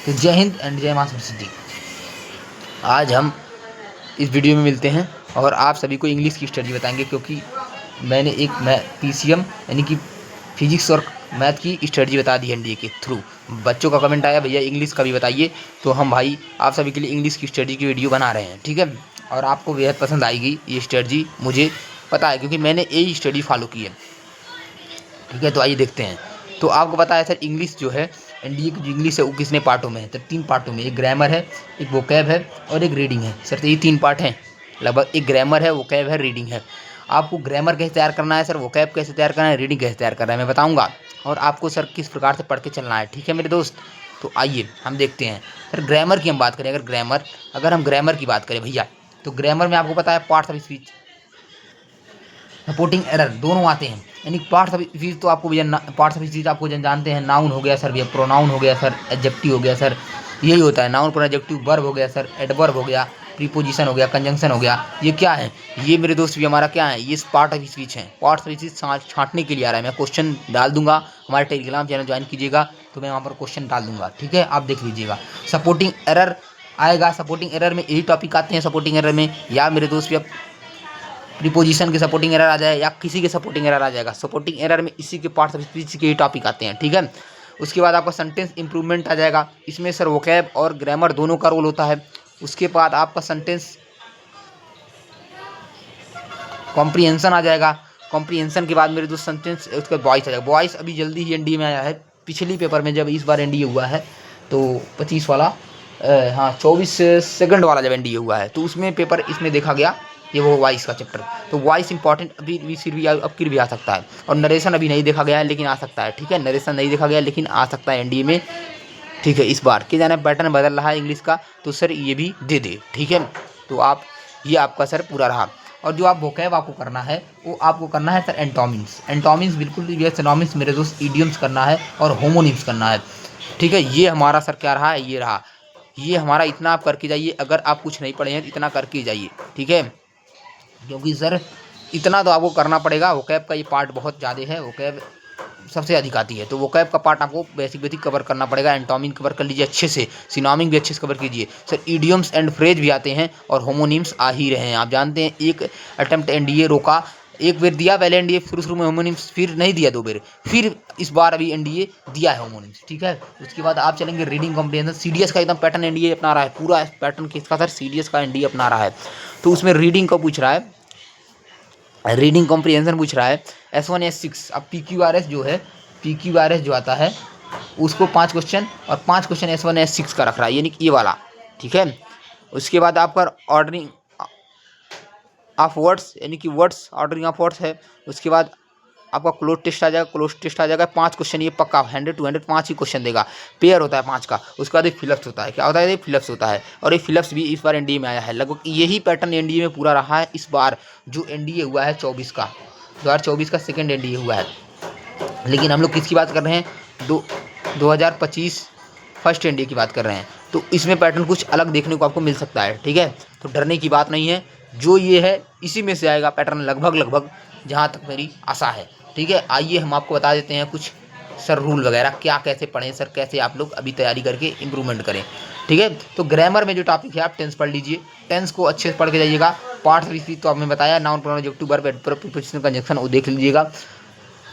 तो जय हिंद एंड जय मां सरस्वती। आज हम इस वीडियो में मिलते हैं और आप सभी को इंग्लिश की स्टडी बताएंगे, क्योंकि मैंने एक पीसीएम यानी कि फिजिक्स और मैथ की स्ट्रेटजी बता दी एनडीए के थ्रू। बच्चों का कमेंट आया, भैया इंग्लिश का भी बताइए, तो हम भाई आप सभी के लिए इंग्लिश की स्ट्रेटजी की वीडियो बना रहे हैं। ठीक है, और आपको बेहद पसंद आएगी ये स्ट्रेटजी, मुझे पता है, क्योंकि मैंने यही स्टडी फॉलो की है। ठीक है, तो आइए देखते हैं। तो आपको पता है सर, इंग्लिश जो है एनडीए की जो इंग्लिश है वो कितने पार्टों में है? तो 3 पार्टों में। एक ग्रामर है, एक वोकैब है और एक रीडिंग है। सर तो ये 3 पार्ट हैं लगभग। एक ग्रामर है, वोकैब है, रीडिंग है। आपको ग्रामर कैसे तैयार करना है सर, वोकैब कैसे तैयार करना है, रीडिंग कैसे तैयार करना है, मैं बताऊंगा। और आपको सर किस प्रकार से पढ़ के चलना है। ठीक है मेरे दोस्त, तो आइए हम देखते हैं। सर ग्रामर की हम बात करें, अगर हम ग्रामर की बात करें भैया, तो ग्रामर में आपको पता है parts of speech, supporting error दोनों आते हैं। यानी पार्ट्स ऑफ स्पीच तो आपको भैया, पार्ट्स ऑफ स्पीच आपको जानते हैं। नाउन हो गया सर भैया, प्रोनाउन हो गया सर, एडजेक्टिव हो गया सर, यही होता है। नाउन प्रोनाउन एडजेक्टिव, वर्ब हो गया सर, एडवर्ब हो गया, प्रीपोजिशन हो गया, कंजंक्शन हो गया। ये क्या है? ये मेरे दोस्त भी हमारा क्या है, ये पार्ट ऑफ स्पीच है। पार्ट्स ऑफ स्पीच छांटने के लिए आ रहा है। मैं क्वेश्चन डाल दूंगा, हमारे टेलीग्राम चैनल ज्वाइन कीजिएगा तो मैं वहाँ पर क्वेश्चन डाल दूंगा। ठीक है, आप देख लीजिएगा। सपोर्टिंग एरर आएगा, सपोर्टिंग एरर में यही टॉपिक आते हैं सपोर्टिंग एरर में। या मेरे दोस्त भी, अब प्रीपोजिशन के सपोर्टिंग एरर आ जाए या किसी के सपोर्टिंग एरर आ जाएगा। सपोर्टिंग एरर में इसी के पार्ट्स ऑफ स्पीच के ही टॉपिक आते हैं। ठीक है, उसके बाद आपका सेंटेंस इंप्रूवमेंट आ जाएगा। इसमें सर वोकैब और ग्रामर दोनों का रोल होता है। उसके बाद आपका सेंटेंस कॉम्प्रीहेंशन आ जाएगा। कॉम्प्रीहेंशन के बाद मेरे दोस्त सेंटेंस, उसका वॉइस आ जाएगा। वॉइस अभी जल्दी ही एनडीए में आया है। पिछली पेपर में जब इस बार एनडीए हुआ है तो 25 वाला, हाँ 24 सेकंड वाला जब एनडीए हुआ है, तो उसमें पेपर इसमें देखा गया ये वो वॉइस का चैप्टर। तो वॉइस इंपॉर्टेंट अभी भी फिर भी अब फिर भी आ सकता है। और नरेशन अभी नहीं देखा गया है लेकिन आ सकता है। ठीक है, नरेशन नहीं देखा गया लेकिन आ सकता है एनडीए में। ठीक है, इस बार क्या जाना, पैटर्न बदल रहा है इंग्लिश का, तो सर ये भी दे दे। ठीक है, तो आप ये आपका सर पूरा रहा। और जो आप वोकैब आपको करना है वो आपको करना है सर एंटोमिन्स। एंटोमिन्स बिल्कुल भी, सिनोनिम्स मेरे दोस्त, इडियम्स करना है और होमोनिम्स करना है। ठीक है, ये हमारा सर क्या रहा है, ये रहा। ये हमारा इतना आप करके जाइए। अगर आप कुछ नहीं पढ़े हैं तो इतना करके जाइए। ठीक है, क्योंकि सर इतना तो आपको करना पड़ेगा। वोकैब का ये पार्ट बहुत ज़्यादा है, वोकैब सबसे अधिक आती है, तो वोकैब का पार्ट आपको बेसिक कवर करना पड़ेगा। एंटोमिन कवर कर लीजिए अच्छे से, सिनोनिम भी अच्छे से कवर कीजिए। सर इडियम्स एंड फ्रेज भी आते हैं और होमोनिम्स आ ही रहे हैं। आप जानते हैं एक अटेम्प्ट एनडीए रोका, एक बार दिया पहले एनडीए, शुरू में होमोनिम्स, फिर नहीं दिया 2 बार, फिर इस बार अभी एनडीए दिया है होमोनिम्स। ठीक है, उसके बाद आप चलेंगे रीडिंग कॉम्प्रिहेंशन। सीडीएस का एकदम पैटर्न एनडीए अपना रहा है, पूरा पैटर्न किसका सर, सीडीएस का एनडीए अपना रहा है। तो उसमें रीडिंग का पूछ रहा है, रीडिंग कॉम्प्रिहेंशन पूछ रहा है, S1 S6। अब PQRS जो है, PQRS जो आता है उसको 5 क्वेश्चन और 5 क्वेश्चन S1 S6 का रख रहा है, यानी कि ये वाला। ठीक है, उसके बाद आपका ऑर्डरिंग ऑफ वर्ड्स, यानी कि वर्ड्स, ऑर्डरिंग ऑफ वर्ड्स है। उसके बाद आपका क्लोज टेस्ट आ जाएगा। क्लोज टेस्ट आ जाएगा 5 क्वेश्चन, ये पक्का 100 to 100 5 ही क्वेश्चन देगा। पेयर होता है 5 का। उसके बाद एक फिलप्स होता है। क्या होता है? ये फिलप्स होता है, और ये फिलप्स भी इस बार एनडीए में आया है। लगभग यही पैटर्न एनडीए में पूरा रहा है इस बार। जो एनडीए हुआ है 24 का, 2024 का सेकेंड एनडीए हुआ है। लेकिन हम लोग किसकी बात कर रहे हैं, 2025 फर्स्ट एनडीए की बात कर रहे हैं। तो इसमें पैटर्न कुछ अलग देखने को आपको मिल सकता है। ठीक है, तो डरने की बात नहीं है, जो ये है इसी में से आएगा पैटर्न लगभग, जहाँ तक मेरी आशा है। ठीक है, आइए हम आपको बता देते हैं कुछ सर रूल वगैरह, क्या कैसे पढ़ें सर, कैसे आप लोग अभी तैयारी करके इम्प्रूवमेंट करें। ठीक है, तो ग्रामर में जो टॉपिक है आप टेंस पढ़ लीजिए, टेंस को अच्छे से पढ़ के जाइएगा। पार्ट्स ऑफ स्पीच तो आपने बताया, noun pronoun adjective verb adverb preposition conjunction, वो देख लीजिएगा।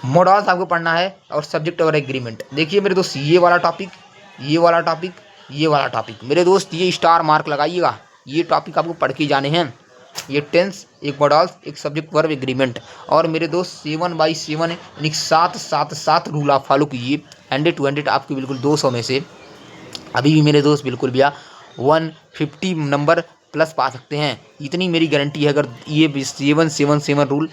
मॉडल्स आपको पढ़ना है और सब्जेक्ट और एग्रीमेंट। देखिए मेरे दोस्त, ये वाला टॉपिक, ये वाला टॉपिक, ये वाला टॉपिक, मेरे दोस्त ये स्टार मार्क लगाइएगा। ये टॉपिक आपको पढ़ के जाने हैं। ये टेंस, एक मॉडल्स, एक सब्जेक्ट वर्ब एग्रीमेंट। और मेरे दोस्त 7/7 है, यानी 7 रूल आप फॉलो कीजिए। 100 to 100 आपके बिल्कुल 200 में से अभी भी मेरे दोस्त बिल्कुल भैया 150 नंबर प्लस पा सकते हैं। इतनी मेरी गारंटी है अगर ये 7 रूल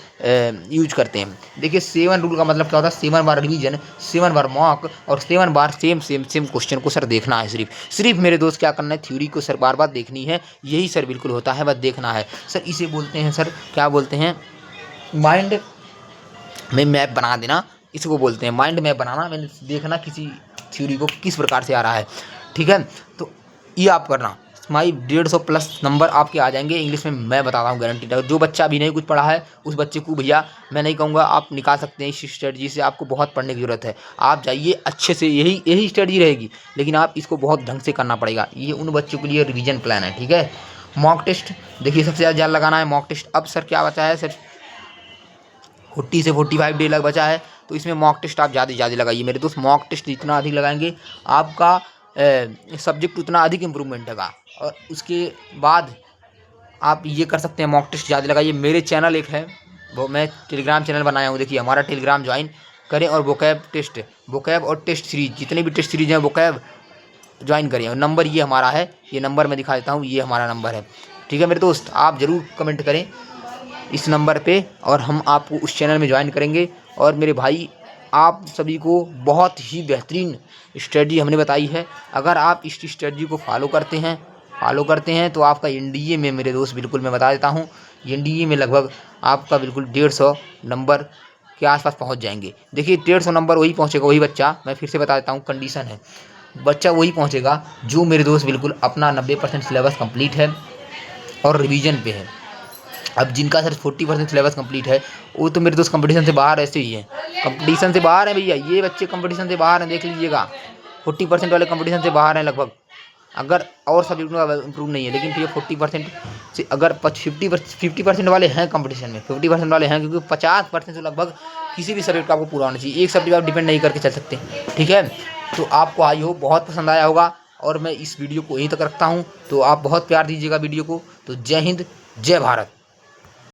यूज करते हैं। देखिए 7 रूल का मतलब क्या होता है, 7 बार रिवीजन, 7 बार मॉक और 7 बार सेम क्वेश्चन को सर देखना है। सिर्फ मेरे दोस्त क्या करना है, थ्योरी को सर बार देखनी है। यही सर बिल्कुल होता है, बस देखना है सर। इसे बोलते हैं सर, क्या बोलते हैं, माइंड में मैप बना देना। इसको बोलते हैं माइंड मैप बनाना। मैंने देखना किसी थ्योरी को किस प्रकार से आ रहा है। ठीक है, तो ये आप करना। माई 150 प्लस नंबर आपके आ जाएंगे इंग्लिश में, मैं बताता हूँ गारंटी। जो बच्चा अभी नहीं कुछ पढ़ा है उस बच्चे को भैया मैं नहीं कहूँगा, आप निकाल सकते हैं इस स्ट्रेटजी से। आपको बहुत पढ़ने की ज़रूरत है, आप जाइए अच्छे से, यही स्ट्रेटजी रहेगी, लेकिन आप इसको बहुत ढंग से करना पड़ेगा। ये उन बच्चों के लिए रिवीजन प्लान है, ठीक है। मॉक टेस्ट देखिए, सबसे ज़्यादा ध्यान लगाना है मॉक टेस्ट। अब सर क्या बचा है सर, 40 से 45 डे लग बचा है, तो इसमें मॉक टेस्ट आप ज़्यादा लगाइए मेरे दोस्त। मॉक टेस्ट जितना अधिक लगाएंगे आपका सब्जेक्ट उतना अधिक इम्प्रूवमेंट होगा। और उसके बाद आप ये कर सकते हैं, मॉक टेस्ट ज़्यादा लगाइए। मेरे चैनल एक है, वो मैं टेलीग्राम चैनल बनाया हूँ, देखिए हमारा टेलीग्राम ज्वाइन करें और वोकैब और टेस्ट सीरीज, जितने भी टेस्ट सीरीज हैं वोकैब ज्वाइन करें। और नंबर ये हमारा है, ये नंबर मैं दिखा देता हूँ, ये हमारा नंबर है, ठीक है मेरे दोस्त। आप ज़रूर कमेंट करें इस नंबर पे और हम आपको उस चैनल में ज्वाइन करेंगे। और मेरे भाई, आप सभी को बहुत ही बेहतरीन स्ट्रेटजी हमने बताई है, अगर आप इस स्ट्रेटजी को फॉलो करते हैं तो आपका एनडीए में मेरे दोस्त, बिल्कुल मैं बता देता हूँ, एनडीए में लगभग आपका बिल्कुल 150 नंबर के आसपास पहुँच जाएंगे। देखिए 150 नंबर वही पहुँचेगा, वही बच्चा, मैं फिर से बता देता हूँ, कंडीशन है, बच्चा वही पहुँचेगा जो मेरे दोस्त बिल्कुल अपना 90% सिलेबस कंप्लीट है और रिवीजन पे है। अब जिनका सर 40% सिलेबस कंप्लीट है वो तो मेरे दोस्त कंपटीशन से बाहर ऐसे ही है, कंपटीशन से बाहर हैं भैया, ये बच्चे कंपटीशन से बाहर हैं, देख लीजिएगा 40% वाले कंपटीशन से बाहर हैं लगभग। अगर और सब्जेक्ट में इम्प्रूव नहीं है, लेकिन फिर 40% से अगर 50% वाले हैं कंपटीशन में, 50% वाले हैं, क्योंकि 50% से लगभग किसी भी सब्जेक्ट का आपको पूरा होना चाहिए, एक सब्जेक्ट आप डिपेंड नहीं करके चल सकते, ठीक है। तो आपको आई हो बहुत पसंद आया होगा और मैं इस वीडियो को यहीं तक रखता हूँ, तो आप बहुत प्यार दीजिएगा वीडियो को। तो जय हिंद, जय भारत।